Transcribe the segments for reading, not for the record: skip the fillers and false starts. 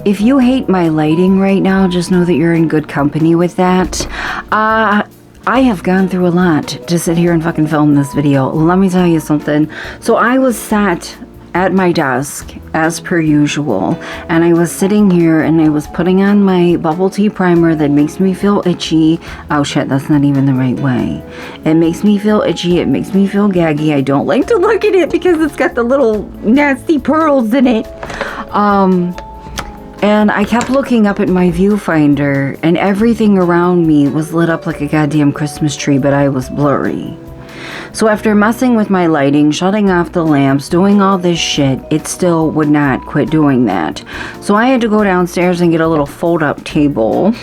If you hate my lighting right now, just know that you're in good company with that. I have gone through a lot to sit here and fucking film this video. Let me tell you something. So I was sat at my desk as per usual, and I was sitting here and I was putting on my bubble tea primer that makes me feel itchy. Oh shit, that's not even the right way. It makes me feel itchy, it makes me feel gaggy. I don't like to look at it because it's got the little nasty pearls in it. And I kept looking up at my viewfinder, and everything around me was lit up like a goddamn Christmas tree, but I was blurry. So after messing with my lighting, shutting off the lamps, doing all this shit, it still would not quit doing that. So I had to go downstairs and get a little fold-up table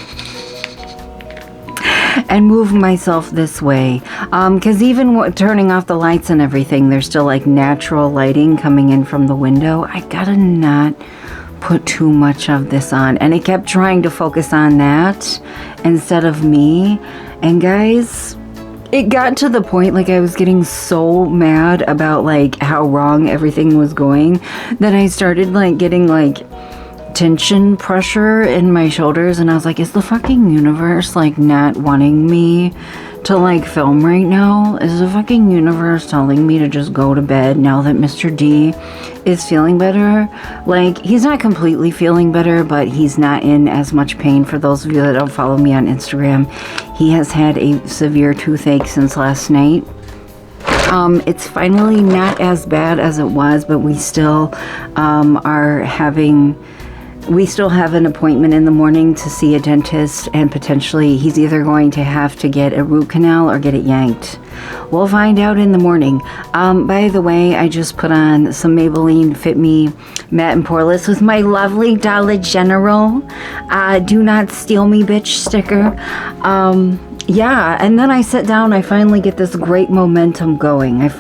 and move myself this way. Because even turning off the lights and everything, there's still like natural lighting coming in from the window. I gotta not put too much of this on, and it kept trying to focus on that instead of me. And guys, it got to the point like I was getting so mad about like how wrong everything was going that I started like getting like tension pressure in my shoulders, and I was like, is the fucking universe like not wanting me to like film right now? Is the fucking universe telling me to just go to bed now that Mr. D is feeling better? Like, he's not completely feeling better, but he's not in as much pain. For those of you that don't follow me on Instagram, he has had a severe toothache since last night. It's finally not as bad as it was, but we still we still have an appointment in the morning to see a dentist, and potentially he's either going to have to get a root canal or get it yanked. We'll find out in the morning. By the way, I just put on some Maybelline Fit Me Matte and Poreless with my lovely Dollar General do not steal me bitch sticker. Yeah, and then I sit down, I finally get this great momentum going. I'm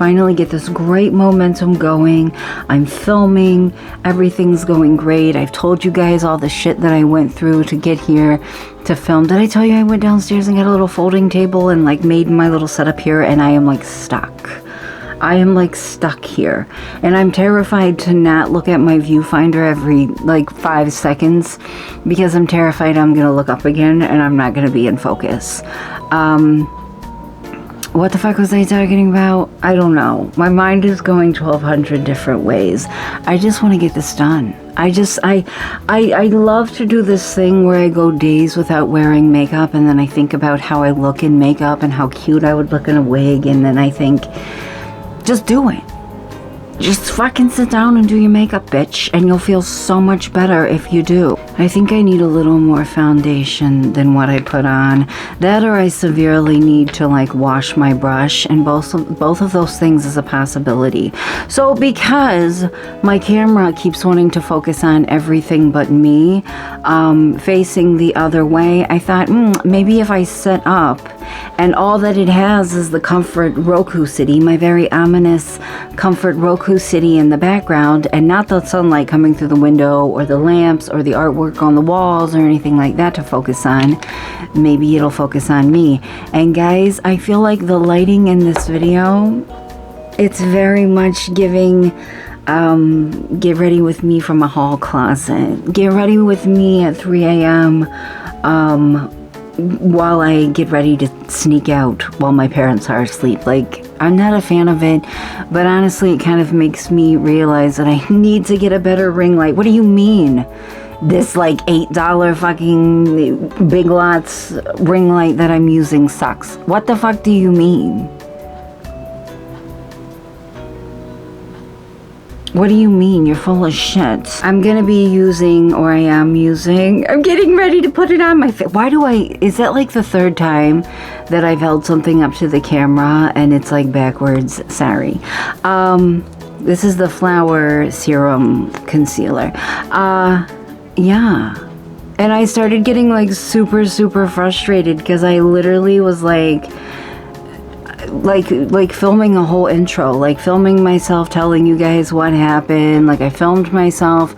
filming, everything's going great. I've told you guys all the shit that I went through to get here to film. Did I tell you I went downstairs and got a little folding table and like made my little setup here, and I am like stuck. I am like stuck here, and I'm terrified to not look at my viewfinder every like 5 seconds because I'm terrified I'm gonna look up again and I'm not gonna be in focus. What the fuck was I talking about? I don't know. My mind is going 1,200 different ways. I just want to get this done. I love to do this thing where I go days without wearing makeup, and then I think about how I look in makeup and how cute I would look in a wig, and then I think, just do it. Just fucking sit down and do your makeup, bitch, and you'll feel so much better if you do. I think I need a little more foundation than what I put on. That, or I severely need to like wash my brush, and both of those things is a possibility. So because my camera keeps wanting to focus on everything but me, facing the other way, I thought, maybe if I set up and all that it has is the Comfort Roku City, my very ominous Comfort Roku City in the background, and not the sunlight coming through the window or the lamps or the artwork on the walls or anything like that to focus on. Maybe it'll focus on me. And guys, I feel like the lighting in this video, it's very much giving get ready with me from a hall closet. Get ready with me at 3 a.m. While I get ready to sneak out while my parents are asleep. Like, I'm not a fan of it, but honestly it kind of makes me realize that I need to get a better ring light. What do you mean? This like $8 fucking Big Lots ring light that I'm using sucks. What the fuck do you mean? What do you mean? You're full of shit. I'm gonna be using, or I am using, I'm getting ready to put it on my face. Is that like the third time that I've held something up to the camera and it's like backwards? Sorry. This is the Flower Serum Concealer. Yeah. And I started getting like super frustrated because I literally was like filming a whole intro, like filming myself telling you guys what happened. Like I filmed myself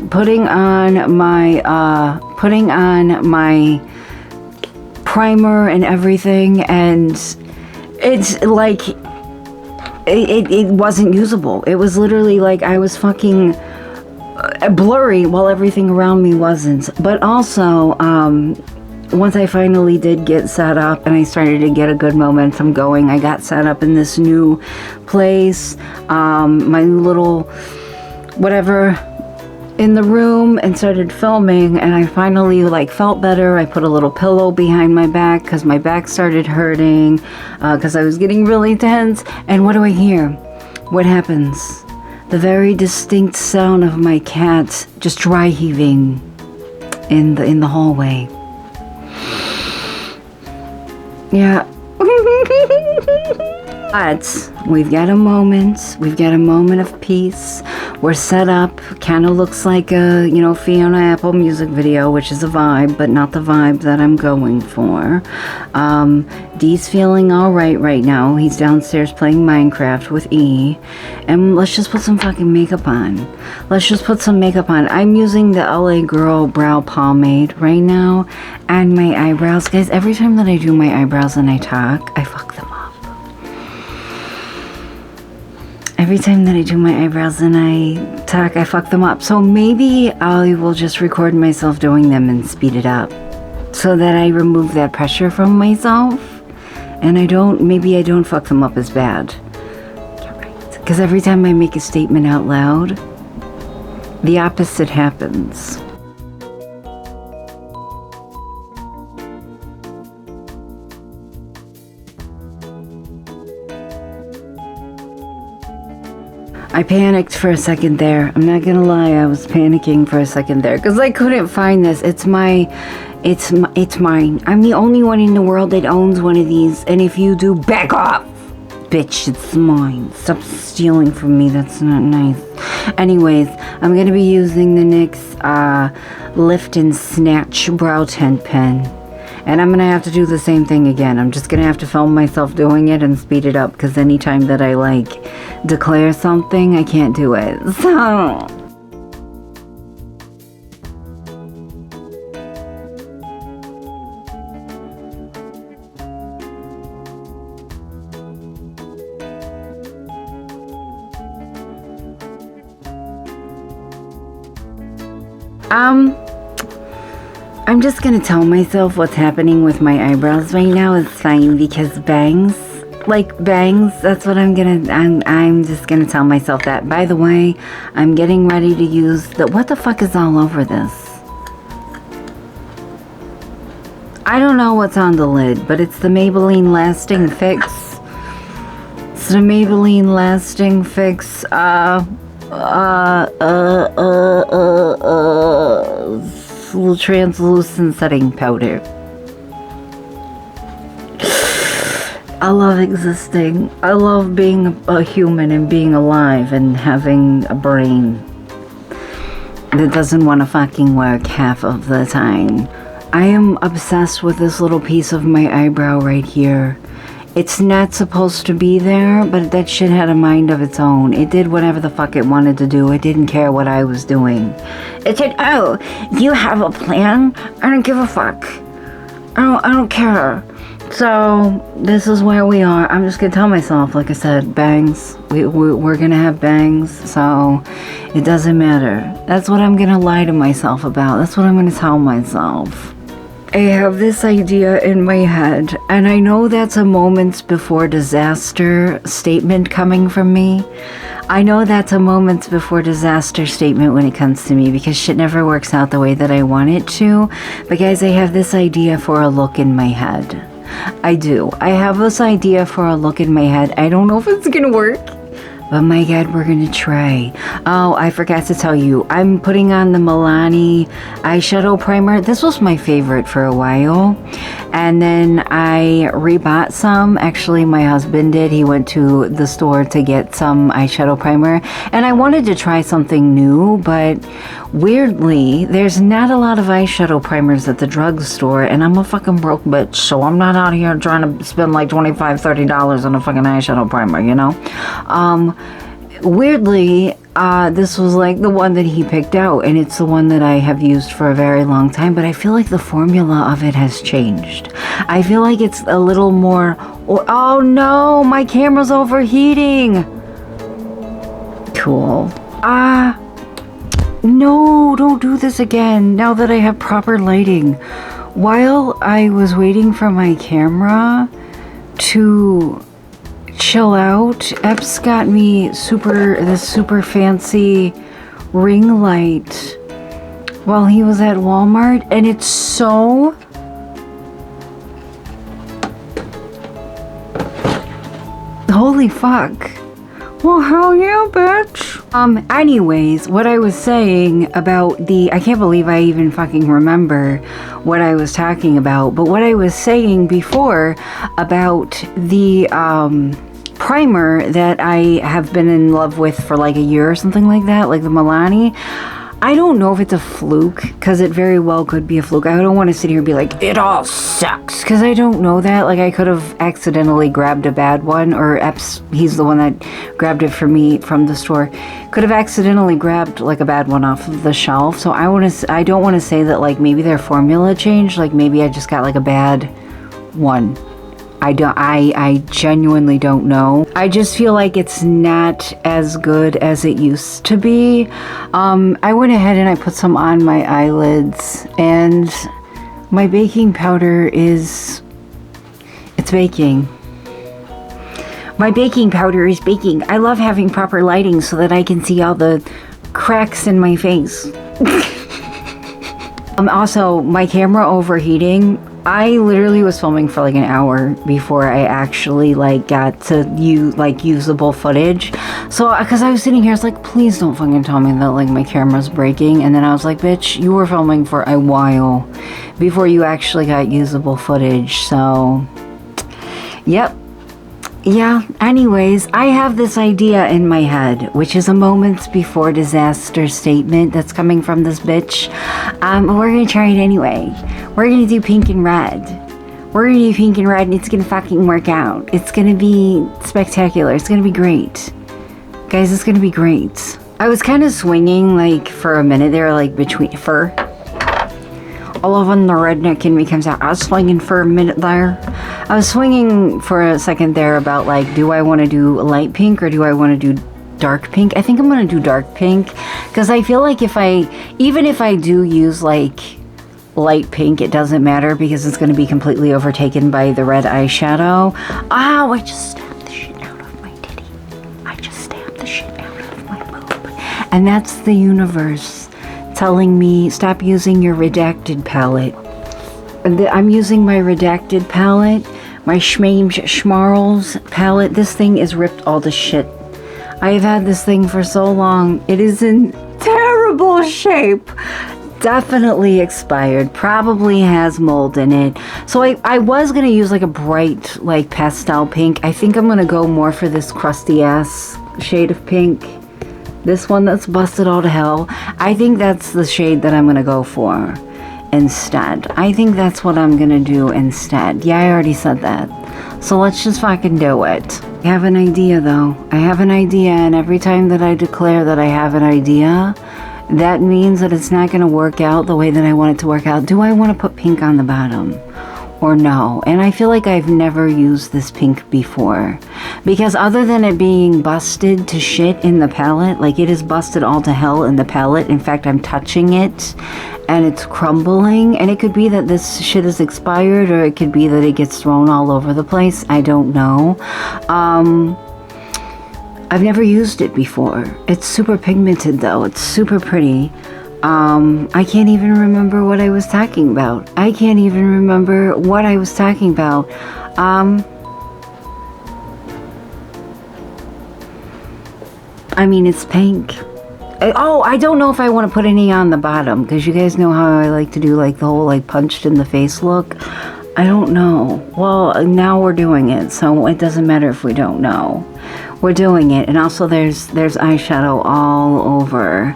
putting on my primer and everything, and it's like it wasn't usable. It was literally like I was fucking blurry while everything around me wasn't. But also, once I finally did get set up and I started to get a good momentum going, I got set up in this new place, my new little whatever in the room, and started filming, and I finally like felt better. I put a little pillow behind my back because my back started hurting because I was getting really tense. And what do I hear? What happens? The very distinct sound of my cat just dry heaving in the hallway. Yeah. But we've got a moment of peace. We're set up, kind of looks like a, Fiona Apple music video, which is a vibe, but not the vibe that I'm going for. Dee's feeling alright right now. He's downstairs playing Minecraft with E. And let's just put some fucking makeup on. I'm using the LA Girl Brow Pomade right now. And my eyebrows. Guys, every time that I do my eyebrows and I talk, I fuck them up. Every time that I do my eyebrows and I talk, I fuck them up. So maybe I will just record myself doing them and speed it up so that I remove that pressure from myself and maybe I don't fuck them up as bad. You're right. Because every time I make a statement out loud, the opposite happens. I panicked for a second there. I'm not gonna lie, I was panicking for a second there because I couldn't find this. It's mine. I'm the only one in the world that owns one of these, and if you do, back off! Bitch, it's mine. Stop stealing from me, that's not nice. Anyways, I'm gonna be using the NYX Lift and Snatch Brow Tint Pen. And I'm gonna have to do the same thing again. I'm just gonna have to film myself doing it and speed it up, because anytime that I declare something, I can't do it. So I'm just gonna tell myself what's happening with my eyebrows right now is fine, because bangs, that's what I'm just gonna tell myself that. By the way, I'm getting ready to use what the fuck is all over this? I don't know what's on the lid, but it's the Maybelline Lasting Fix. It's the Maybelline Lasting Fix, translucent setting powder. I love existing. I love being a human and being alive and having a brain that doesn't want to fucking work half of the time. I am obsessed with this little piece of my eyebrow right here. It's not supposed to be there, but that shit had a mind of its own. It did whatever the fuck it wanted to do. It didn't care what I was doing. It said, oh, you have a plan? I don't give a fuck. I don't care. So, this is where we are. I'm just gonna tell myself, like I said, bangs. We're gonna have bangs, so it doesn't matter. That's what I'm gonna lie to myself about. That's what I'm gonna tell myself. I have this idea in my head, and I know that's a moments before disaster statement coming from me. I know that's a moments before disaster statement when it comes to me, because shit never works out the way that I want it to. But guys, I have this idea for a look in my head. I do. I have this idea for a look in my head. I don't know if it's gonna work, but my God, we're gonna try. Oh, I forgot to tell you, I'm putting on the Milani eyeshadow primer. This was my favorite for a while, and then I rebought some. Actually, my husband did. He went to the store to get some eyeshadow primer, and I wanted to try something new, but weirdly, there's not a lot of eyeshadow primers at the drugstore, and I'm a fucking broke bitch, so I'm not out here trying to spend like $25, $30 on a fucking eyeshadow primer, you know? Weirdly, this was like the one that he picked out, and it's the one that I have used for a very long time, but I feel like the formula of it has changed. I feel like it's a little more, oh no, my camera's overheating. Cool. No, don't do this again now that I have proper lighting. While I was waiting for my camera to chill out, Epps got me this super fancy ring light while he was at Walmart, and it's so holy fuck. Well, hell yeah, bitch. Anyways, what I was saying about I can't believe I even fucking remember what I was talking about, but what I was saying before about the, primer that I have been in love with for like a year or something like that, like the Milani. I don't know if it's a fluke, because it very well could be a fluke. I don't want to sit here and be like, it all sucks, because I don't know that. Like, I could have accidentally grabbed a bad one, or Epps, he's the one that grabbed it for me from the store, could have accidentally grabbed like a bad one off of the shelf. So I don't want to say that like maybe their formula changed, like maybe I just got like a bad one. I genuinely don't know. I just feel like it's not as good as it used to be. I went ahead and I put some on my eyelids, and my baking powder it's baking. My baking powder is baking. I love having proper lighting so that I can see all the cracks in my face. Also, my camera overheating. I literally was filming for like an hour before I actually like got to usable footage. So, because I was sitting here, I was like, please don't fucking tell me that like my camera's breaking. And then I was like, bitch, you were filming for a while before you actually got usable footage. So, yep. Yeah, anyways, I have this idea in my head, which is a moments before disaster statement that's coming from this bitch. We're gonna try it anyway. We're gonna do pink and red. We're gonna do pink and red, and it's gonna fucking work out. It's gonna be spectacular. It's gonna be great. Guys, it's gonna be great. I was kind of swinging, like, for a minute there, like, between fur. All of a sudden, the redneck in me comes out. I was swinging for a minute there. I was swinging for a second there about, like, do I want to do light pink or do I want to do dark pink? I think I'm going to do dark pink, because I feel like even if I do use, like, light pink, it doesn't matter, because it's going to be completely overtaken by the red eyeshadow. Ow, I just stabbed the shit out of my titty. I just stabbed the shit out of my boob. And that's the universe telling me, stop using your redacted palette. I'm using my redacted palette, my Schmarls palette. This thing is ripped all to shit. I have had this thing for so long. It is in terrible shape. Definitely expired. Probably has mold in it. So I was going to use like a bright, like pastel pink. I think I'm going to go more for this crusty ass shade of pink. This one that's busted all to hell. I think that's the shade that I'm going to go for instead. I think that's what I'm going to do instead. Yeah, I already said that. So let's just fucking do it. I have an idea though. I have an idea, and every time that I declare that I have an idea, that means that it's not going to work out the way that I want it to work out. Do I want to put pink on the bottom or no? And I feel like I've never used this pink before, because other than it being busted to shit in the palette, like it is busted all to hell in the palette. In fact, I'm touching it and it's crumbling, and it could be that this shit is expired, or it could be that it gets thrown all over the place. I don't know. I've never used it before. It's super pigmented though. It's super pretty. I can't even remember what I was talking about. I mean, it's pink. I don't know if I want to put any on the bottom, because you guys know how I like to do like the whole like punched in the face look. I don't know. Well, now we're doing it, so it doesn't matter if we don't know. We're doing it. And also there's eyeshadow all over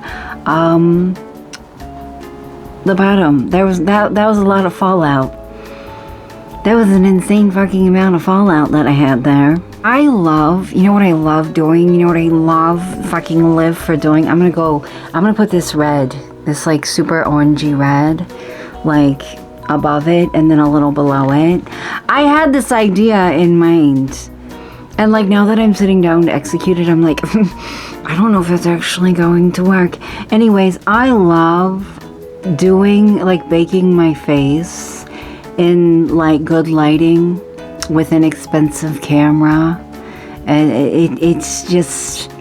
the bottom. That was a lot of fallout. That was an insane fucking amount of fallout that I had there. You know what I love doing? You know what I love fucking live for doing? I'm gonna put this red, this like super orangey red, like above it and then a little below it. I had this idea in mind And like now that I'm sitting down to execute it, I'm like, I don't know if that's actually going to work. Anyways, I love doing like baking my face in like good lighting with an expensive camera. And it's just,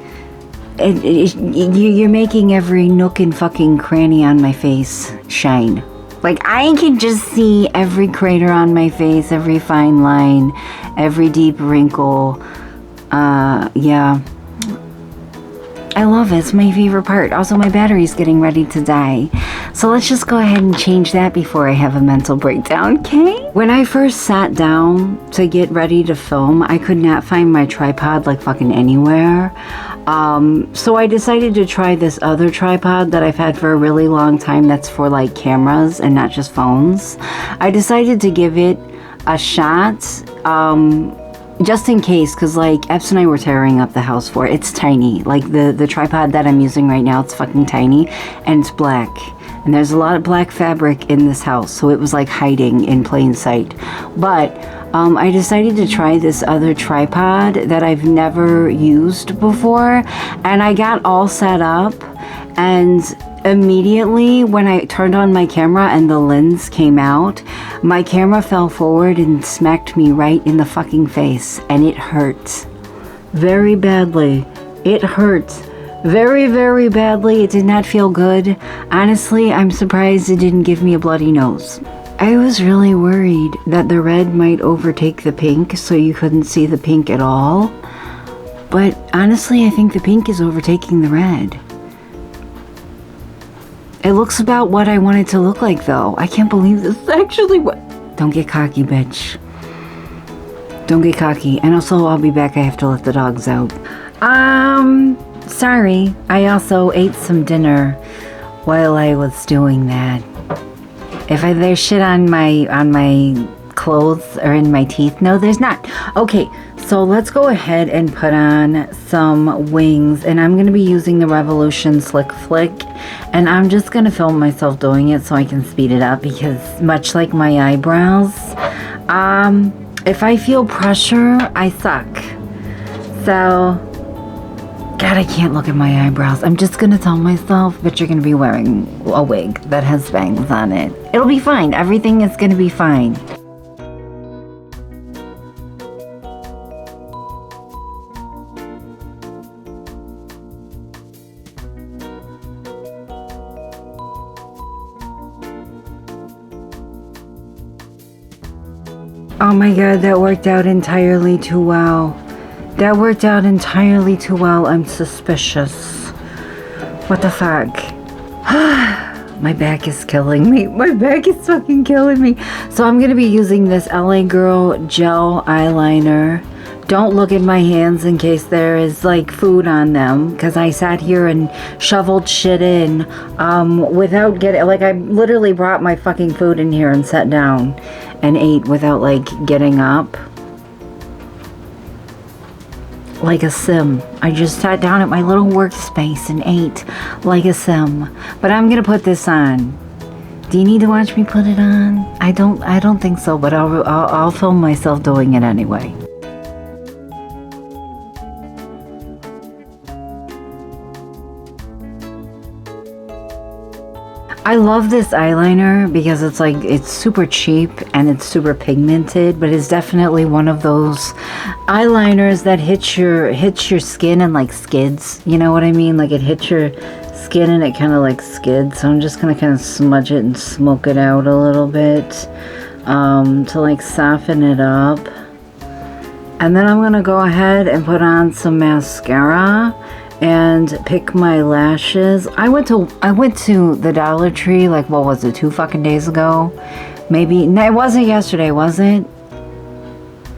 you're making every nook and fucking cranny on my face shine. Like I can just see every crater on my face, every fine line, every deep wrinkle. Yeah. I love it. It's my favorite part. Also, my battery's getting ready to die. So let's just go ahead and change that before I have a mental breakdown, okay? When I first sat down to get ready to film, I could not find my tripod like fucking anywhere. So I decided to try this other tripod that I've had for a really long time that's for like cameras and not just phones. I decided to give it a shot. Just in case, because like Epps and I were tearing up the house for it. It's tiny. Like the tripod that I'm using right now, it's fucking tiny and it's black. And there's a lot of black fabric in this house, so it was like hiding in plain sight. But I decided to try this other tripod that I've never used before, and I got all set up, and immediately when I turned on my camera and the lens came out, my camera fell forward and smacked me right in the fucking face, and it hurt very badly. It hurt very, very badly. It did not feel good. Honestly, I'm surprised it didn't give me a bloody nose. I was really worried that the red might overtake the pink, so you couldn't see the pink at all. But honestly, I think the pink is overtaking the red. It looks about what I want it to look like, though. I can't believe this is actually what... Don't get cocky, bitch. Don't get cocky. And also, I'll be back. I have to let the dogs out. Sorry. I also ate some dinner while I was doing that. If there's shit on my clothes or in my teeth. No, there's not. Okay, so let's go ahead and put on some wings, and I'm going to be using the Revolution Slick Flick, and I'm just going to film myself doing it so I can speed it up, because much like my eyebrows, if I feel pressure, I suck. So, God, I can't look at my eyebrows. I'm just going to tell myself, but you're going to be wearing a wig that has bangs on it. It'll be fine. Everything is going to be fine. Oh my God, that worked out entirely too well. That worked out entirely too well. I'm suspicious. What the fuck? My back is killing me. My back is fucking killing me. So I'm going to be using this LA Girl gel eyeliner. Don't look at my hands in case there is like food on them, because I sat here and shoveled shit in without getting, like I literally brought my fucking food in here and sat down and ate without like getting up. Like a sim. I just sat down at my little workspace and ate like a sim. But I'm gonna put this on. Do you need to watch me put it on? I don't think so, but I'll film myself doing it anyway. I love this eyeliner because it's super cheap and it's super pigmented, but it's definitely one of those eyeliners that hits your skin and like skids. You know what I mean? Like it hits your skin and it kind of like skids. So I'm just gonna kind of smudge it and smoke it out a little bit to like soften it up. And then I'm gonna go ahead and put on some mascara and pick my lashes. I went to the Dollar Tree, like, what was it, 2 fucking days ago? Maybe. No, it wasn't yesterday, was it?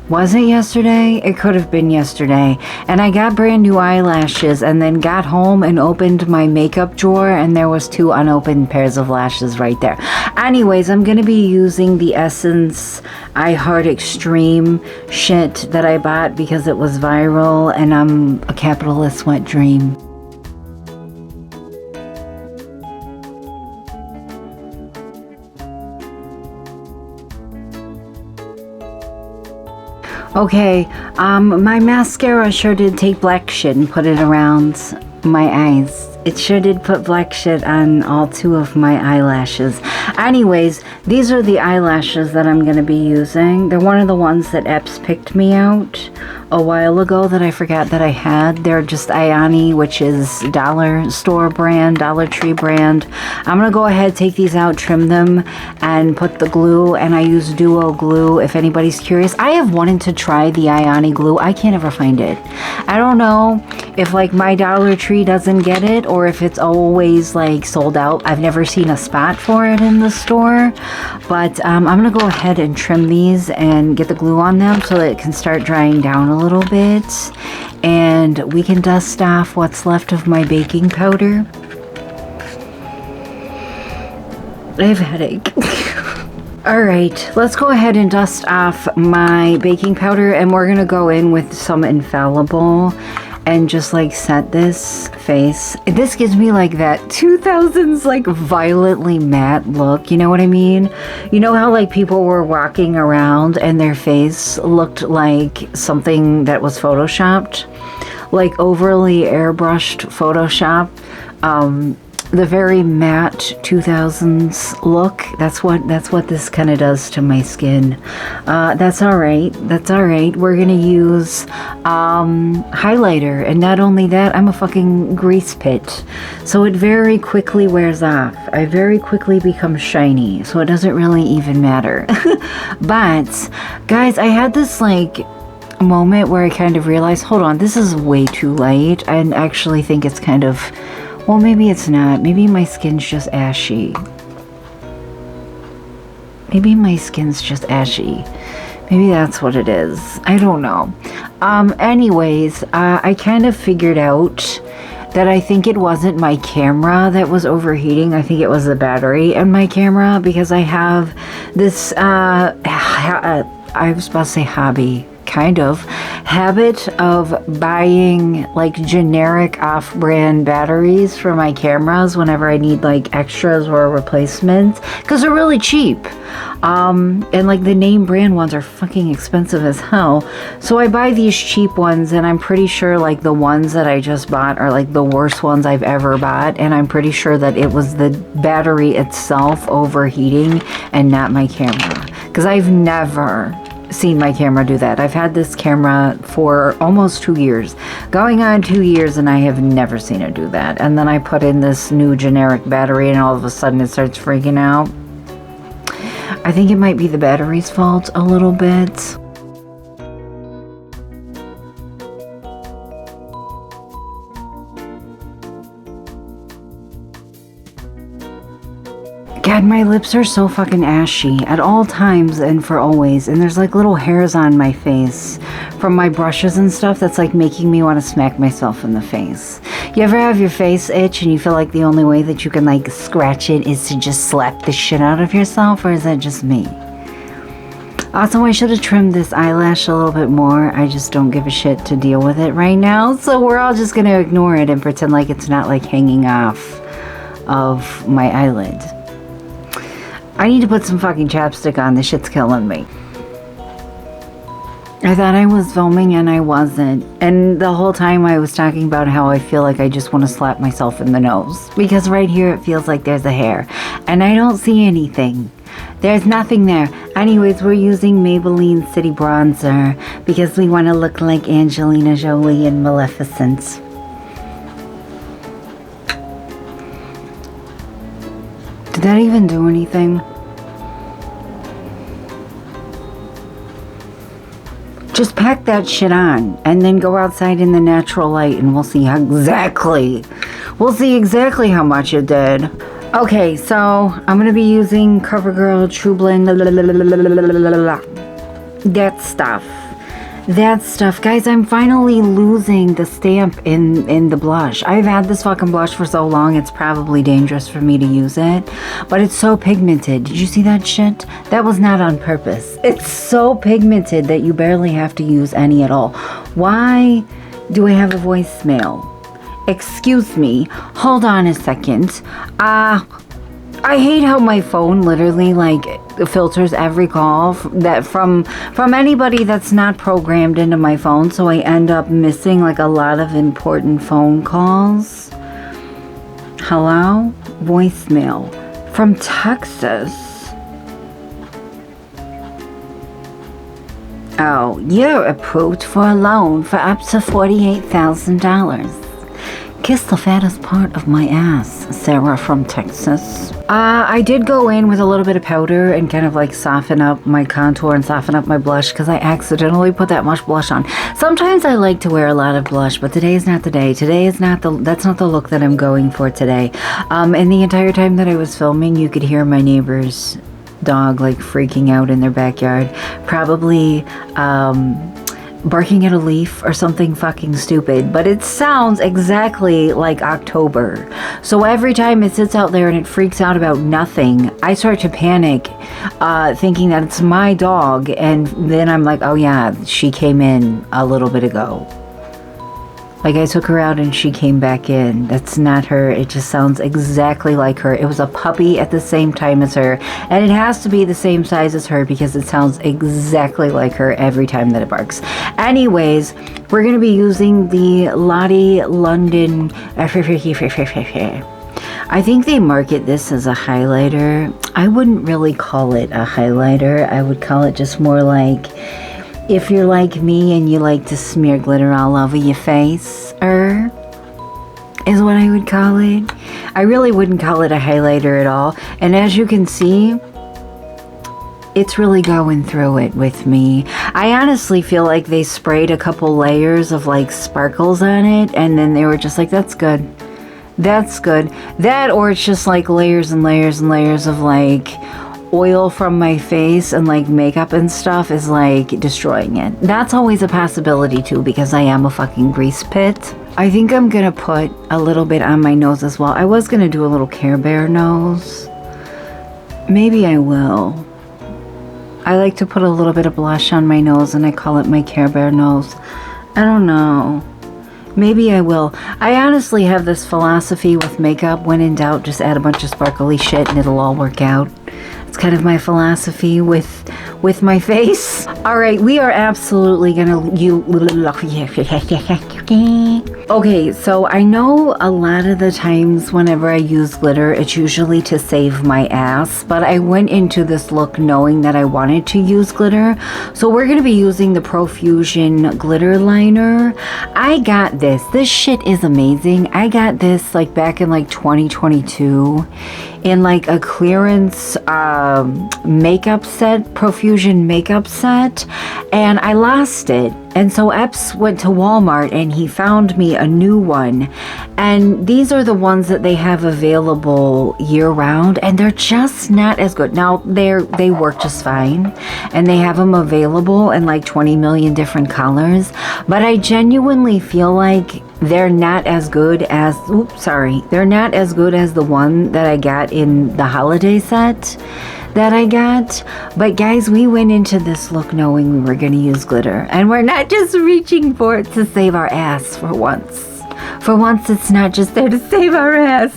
Was it yesterday? It could have been yesterday. And I got brand new eyelashes and then got home and opened my makeup drawer and there was 2 unopened pairs of lashes right there. Anyways, I'm going to be using the Essence I Heart Extreme shit that I bought because it was viral and I'm a capitalist wet dream. Okay, my mascara sure did take black shit and put it around my eyes. It sure did put black shit on all 2 of my eyelashes. Anyways, these are the eyelashes that I'm going to be using. They're one of the ones that Epps picked me out a while ago that I forgot that I had. They're just Ioni, which is dollar store brand, Dollar Tree brand. I'm going to go ahead, take these out, trim them, and put the glue. And I use Duo glue if anybody's curious. I have wanted to try the Ioni glue. I can't ever find it. I don't know if like my Dollar Tree doesn't get it or if it's always like sold out. I've never seen a spot for it in the store, but I'm gonna go ahead and trim these and get the glue on them so that it can start drying down a little bit, and we can dust off what's left of my baking powder. I have a headache. All right, let's go ahead and dust off my baking powder, and we're gonna go in with some Infallible and just like set this face. This gives me like that 2000s like violently matte look, you know what I mean? You know how like people were walking around and their face looked like something that was photoshopped? Like overly airbrushed Photoshop. The very matte 2000s look. That's what this kind of does to my skin. That's all right. That's all right. We're gonna use highlighter, and not only that, I'm a fucking grease pit, so it very quickly wears off. I very quickly become shiny, so it doesn't really even matter. But guys, I had this like moment where I kind of realized, hold on, this is way too light. I actually think it's kind of, well, maybe it's not. Maybe my skin's just ashy. Maybe my skin's just ashy. Maybe that's what it is. I don't know. Anyways, I kind of figured out that I think it wasn't my camera that was overheating. I think it was the battery in my camera, because I have this, I was about to say hobby. Kind of habit of buying like generic off-brand batteries for my cameras whenever I need like extras or replacements, because they're really cheap, and like the name brand ones are fucking expensive as hell. So I buy these cheap ones, and I'm pretty sure like the ones that I just bought are like the worst ones I've ever bought, and I'm pretty sure that it was the battery itself overheating and not my camera, because I've never seen my camera do that. I've had this camera for almost 2 years, going on 2 years, and I have never seen it do that. And then I put in this new generic battery, and all of a sudden it starts freaking out. I think it might be the battery's fault a little bit. God, my lips are so fucking ashy at all times and for always. And there's like little hairs on my face from my brushes and stuff that's like making me want to smack myself in the face. You ever have your face itch and you feel like the only way that you can like scratch it is to just slap the shit out of yourself? Or is that just me? Also, I should have trimmed this eyelash a little bit more. I just don't give a shit to deal with it right now. So we're all just going to ignore it and pretend like it's not like hanging off of my eyelid. I need to put some fucking chapstick on. This shit's killing me. I thought I was filming and I wasn't. And the whole time I was talking about how I feel like I just want to slap myself in the nose. Because right here it feels like there's a hair. And I don't see anything. There's nothing there. Anyways, we're using Maybelline City Bronzer because we want to look like Angelina Jolie in Maleficent. Did that even do anything? Just pack that shit on and then go outside in the natural light and we'll see exactly how much it did. Okay, so I'm going to be using CoverGirl True Blend. That stuff. Guys, I'm finally losing the stamp in the blush. I've had this fucking blush for so long, it's probably dangerous for me to use it. But it's so pigmented. Did you see that shit? That was not on purpose. It's so pigmented that you barely have to use any at all. Why do I have a voicemail? Excuse me. Hold on a second. I hate how my phone literally like filters every call that from anybody that's not programmed into my phone, so I end up missing like a lot of important phone calls. Hello? Voicemail from Texas. Oh, you're approved for a loan for up to $48,000. Kiss the fattest part of my ass, Sarah from Texas. I did go in with a little bit of powder and kind of like soften up my contour and soften up my blush because I accidentally put that much blush on. Sometimes I like to wear a lot of blush, but today is not the day. That's not the look that I'm going for today. And the entire time that I was filming, you could hear my neighbor's dog like freaking out in their backyard. Probably, barking at a leaf or something fucking stupid, but it sounds exactly like October. So every time it sits out there and it freaks out about nothing, I start to panic, thinking that it's my dog, and then I'm like, oh yeah, she came in a little bit ago. Like I took her out and she came back in. That's not her. It just sounds exactly like her. It was a puppy at the same time as her. And it has to be the same size as her because it sounds exactly like her every time that it barks. Anyways, we're going to be using the Lottie London. I think they market this as a highlighter. I wouldn't really call it a highlighter. I would call it just more like, if you're like me and you like to smear glitter all over your face, is what I would call it. I really wouldn't call it a highlighter at all. And as you can see, it's really going through it with me. I honestly feel like they sprayed a couple layers of like sparkles on it, and then they were just like, that's good. That's good. That, or it's just like layers and layers and layers of like oil from my face and like makeup and stuff is like destroying it. That's always a possibility too, because I am a fucking grease pit. I think I'm gonna put a little bit on my nose as well. I was gonna do a little Care Bear nose. Maybe I will. I like to put a little bit of blush on my nose and I call it my Care Bear nose. I don't know. Maybe I will. I honestly have this philosophy with makeup: when in doubt, just add a bunch of sparkly shit and it'll all work out. It's kind of my philosophy with my face. All right, we are absolutely gonna okay, so I know a lot of the times whenever I use glitter, it's usually to save my ass, but I went into this look knowing that I wanted to use glitter. So we're gonna be using the Profusion glitter liner. I got this. This shit is amazing. I got this like back in like 2022 in like a clearance makeup set, Profusion makeup set, and I lost it. And so Epps went to Walmart and he found me a new one. And these are the ones that they have available year round, and they're just not as good. Now they work just fine and they have them available in like 20 million different colors, but I genuinely feel like they're not as good as, they're not as good as the one that I got in the holiday set that I got. But guys, we went into this look knowing we were going to use glitter, and we're not just reaching for it to save our ass for once. For once, it's not just there to save our ass.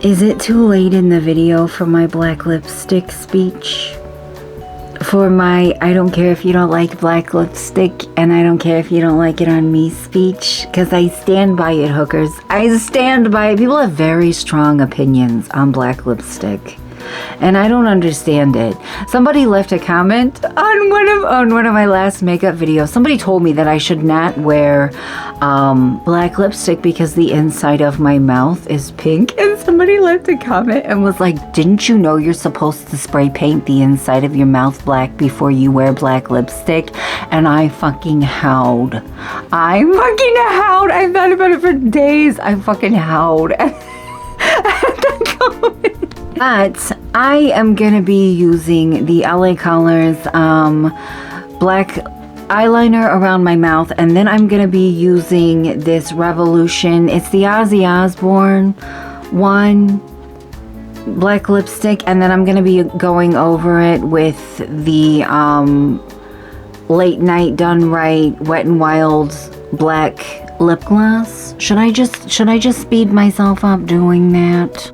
Is it too late in the video for my black lipstick speech? For my I don't care if you don't like black lipstick and I don't care if you don't like it on me speech? Because I stand by it, hookers. I stand by it. People have very strong opinions on black lipstick, and I don't understand it. Somebody left a comment on one of my last makeup videos. Somebody told me that I should not wear black lipstick because the inside of my mouth is pink. And somebody left a comment and was like, didn't you know you're supposed to spray paint the inside of your mouth black before you wear black lipstick? And I fucking howled. I thought about it for days. I fucking howled. But I am going to be using the LA Colors black eyeliner around my mouth, and then I'm going to be using this Revolution. It's the Ozzy Osbourne one. black lipstick, and then I'm gonna be going over it with the Late Night Done Right Wet n Wild black lip gloss. Should I just speed myself up doing that?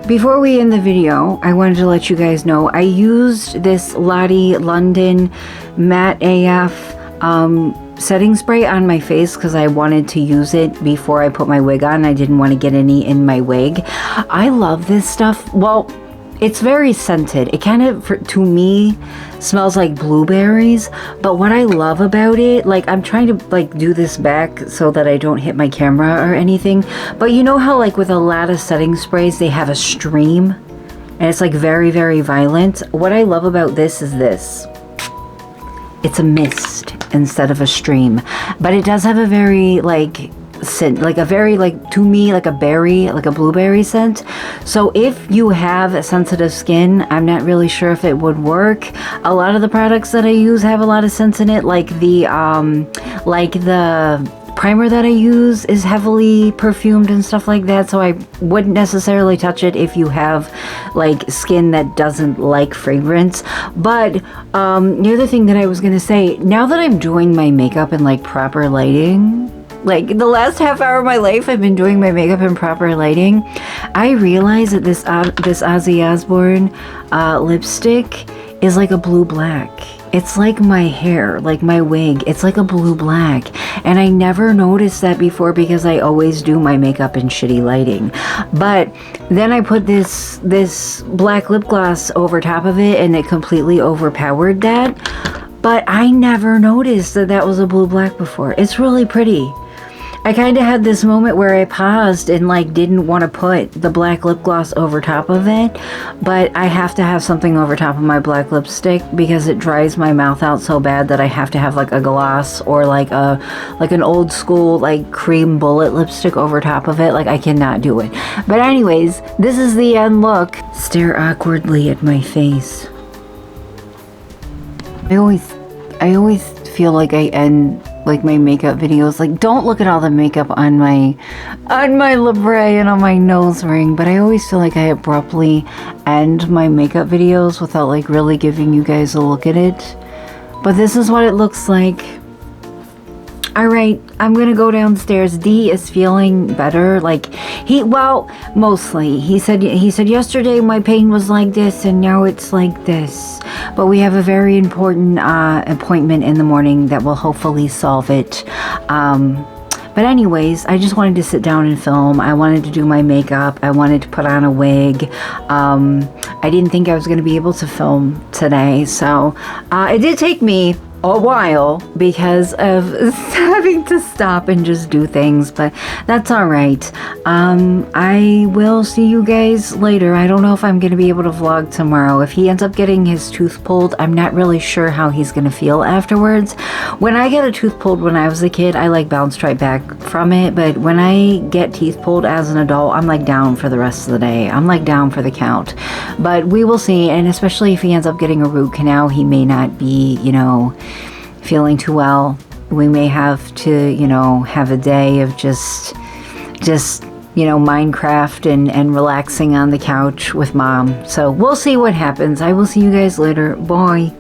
Before we end the video, I wanted to let you guys know I used this Lottie London Matte AF setting spray on my face because I wanted to use it before I put my wig on. I didn't want to get any in my wig. I love this stuff. Well, it's very scented. It kind of, to me, smells like blueberries. But what I love about it, like, I'm trying to like do this back so that I don't hit my camera or anything. But you know how like with a lot of setting sprays, they have a stream and it's like very, very violent. What I love about this is this. It's a mist instead of a stream, but it does have a very like scent, like a very like, to me, like a berry, like a blueberry scent. So if you have sensitive skin, I'm not really sure if it would work. A lot of the products that I use have a lot of scents in it, like the primer that I use is heavily perfumed and stuff like that, so I wouldn't necessarily touch it if you have like skin that doesn't like fragrance. But the other thing that I was gonna say, now that I'm doing my makeup in like proper lighting, like the last half hour of my life I've been doing my makeup in proper lighting, I realize that this Ozzy Osbourne lipstick is like a blue black. It's like my hair, like my wig. It's like a blue black. And I never noticed that before because I always do my makeup in shitty lighting. But then I put this black lip gloss over top of it and it completely overpowered that. But I never noticed that that was a blue black before. It's really pretty. I kind of had this moment where I paused and like didn't want to put the black lip gloss over top of it, but I have to have something over top of my black lipstick because it dries my mouth out so bad that I have to have like a gloss or like an old school like cream bullet lipstick over top of it. Like I cannot do it. But anyways, this is the end look. Stare awkwardly at my face. I always feel like I end like my makeup videos, like don't look at all the makeup on my lip ray and on my nose ring, but I always feel like I abruptly end my makeup videos without like really giving you guys a look at it. But this is what it looks like. All right, I'm gonna go downstairs. D is feeling better. Like mostly. He said yesterday my pain was like this and now it's like this. But we have a very important appointment in the morning that will hopefully solve it. But anyways, I just wanted to sit down and film. I wanted to do my makeup. I wanted to put on a wig. I didn't think I was gonna be able to film today, so it did take me a while because of having to stop and just do things, but that's all right. I will see you guys later. I don't know if I'm going to be able to vlog tomorrow. If he ends up getting his tooth pulled, I'm not really sure how he's going to feel afterwards. When I get a tooth pulled when I was a kid, I like bounced right back from it, but when I get teeth pulled as an adult, I'm like down for the rest of the day. I'm like down for the count. But we will see, and especially if he ends up getting a root canal, he may not be, feeling too well. We may have to, have a day of just Minecraft and relaxing on the couch with mom. So we'll see what happens. I will see you guys later. Bye.